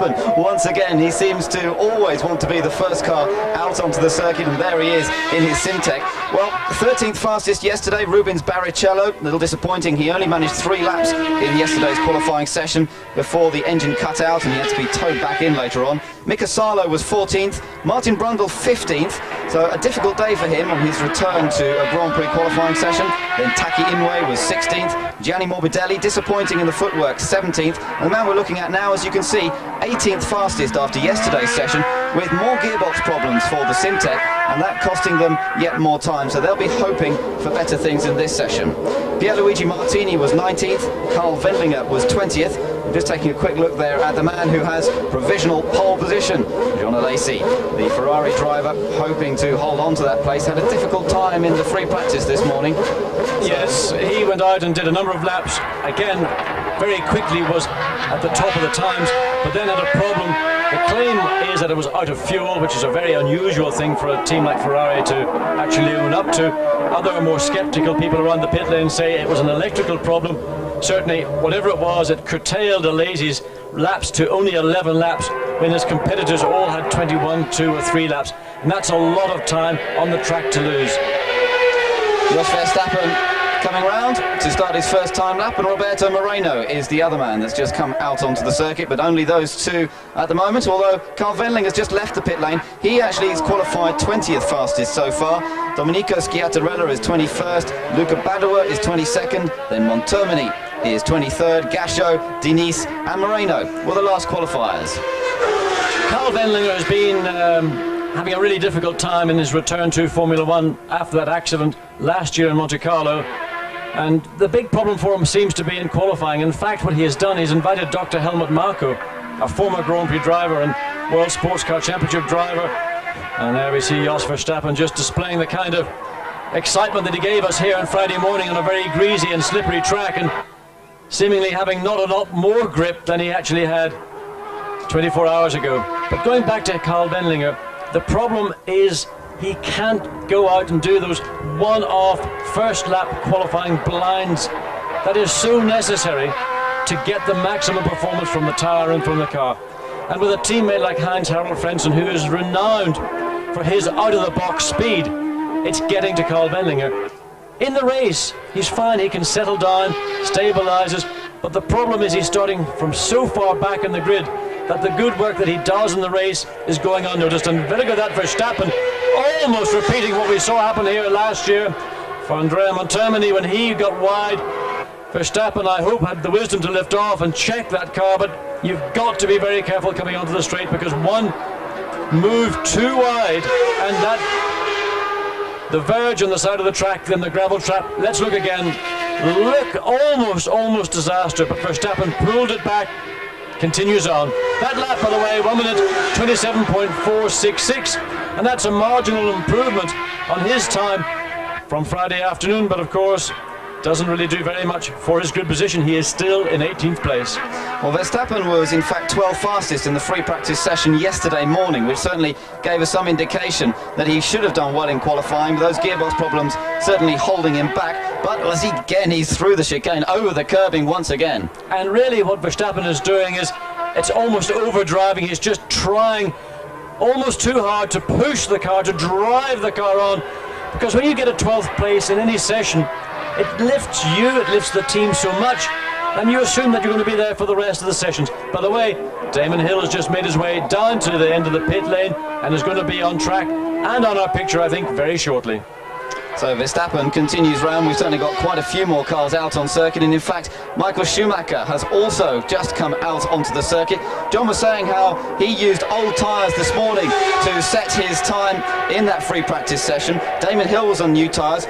Verstappen once again. He seems to always want to be the first car out onto the circuit, and there he is in his Simtek. Well, 13th fastest yesterday, Rubens Barrichello. A little disappointing, he only managed 3 laps in yesterday's qualifying session before the engine cut out and he had to be towed back in later on. Mika Salo was 14th, Martin Brundle 15th, so a difficult day for him on his return to a Grand Prix qualifying session. Then Taki Inoue was 16th, Gianni Morbidelli disappointing in the footwork, 17th, and the man we're looking at now, as you can see, 18th fastest after yesterday's session, with more gearbox problems for the Simtek, and that costing them yet more time, so they'll be hoping for better things in this session. Pierluigi Martini was 19th, Carl Wendlinger was 20th. Just taking a quick look there at the man who has provisional pole position, John Alesi, the Ferrari driver, hoping to hold on to that place. Had a difficult time in the free practice this morning. Yes, he went out and did a number of laps. Again, very quickly was at the top of the times, but then had a problem. The claim is that it was out of fuel, which is a very unusual thing for a team like Ferrari to actually own up to. Other more skeptical people around the pit lane say it was an electrical problem. Certainly, whatever it was, it curtailed Alesi's laps to only 11 laps when his competitors all had 21, 2 or 3 laps. And that's a lot of time on the track to lose. Jos Verstappen coming round to start his first time lap, and Roberto Moreno is the other man that's just come out onto the circuit, but only those two at the moment, although Carl Wendling has just left the pit lane. He actually is qualified 20th fastest so far. Domenico Schiattarella is 21st, Luca Badua is 22nd, then Montermini is 23rd, Gasho, Diniz and Moreno were the last qualifiers. Carl Wendlinger has been having a really difficult time in his return to Formula One after that accident last year in Monte Carlo. And the big problem for him seems to be in qualifying. In fact, what he has done, he's invited Dr. Helmut Marko, a former Grand Prix driver and World Sports Car Championship driver. And there we see Jos Verstappen just displaying the kind of excitement that he gave us here on Friday morning on a very greasy and slippery track, and seemingly having not a lot more grip than he actually had 24 hours ago. But going back to Carl Wendlinger, the problem is he can't go out and do those one-off first lap qualifying blinds that is so necessary to get the maximum performance from the tyre and from the car. And with a teammate like Heinz-Harald Frentzen, who is renowned for his out-of-the-box speed, it's getting to Carl Wendlinger. In the race, he's fine, he can settle down, stabilizes, but the problem is he's starting from so far back in the grid that the good work that he does in the race is going unnoticed. And very good that Verstappen, almost repeating what we saw happen here last year for Andrea Montermini when he got wide. Verstappen, I hope, had the wisdom to lift off and check that car, but you've got to be very careful coming onto the straight, because one move too wide and that the verge on the side of the track, then the gravel trap. Let's look again. Look, almost disaster, but Verstappen pulled it back, continues on. That lap, by the way, 1 minute 27.466, and that's a marginal improvement on his time from Friday afternoon, but of course doesn't really do very much for his grid position. He is still in 18th place. Well, Verstappen was in fact 12th fastest in the free practice session yesterday morning, which certainly gave us some indication that he should have done well in qualifying. Those gearbox problems certainly holding him back, but he's through the chicane, over the curbing once again. And really what Verstappen is doing is, it's almost overdriving. He's just trying almost too hard to push the car, to drive the car on, because when you get a 12th place in any session, it lifts you, it lifts the team so much, and you assume that you're going to be there for the rest of the sessions. By the way, Damon Hill has just made his way down to the end of the pit lane and is going to be on track and on our picture, I think, very shortly. So Verstappen continues round. We've certainly got quite a few more cars out on circuit, and in fact Michael Schumacher has also just come out onto the circuit. John was saying how he used old tyres this morning to set his time in that free practice session. Damon Hill was on new tyres.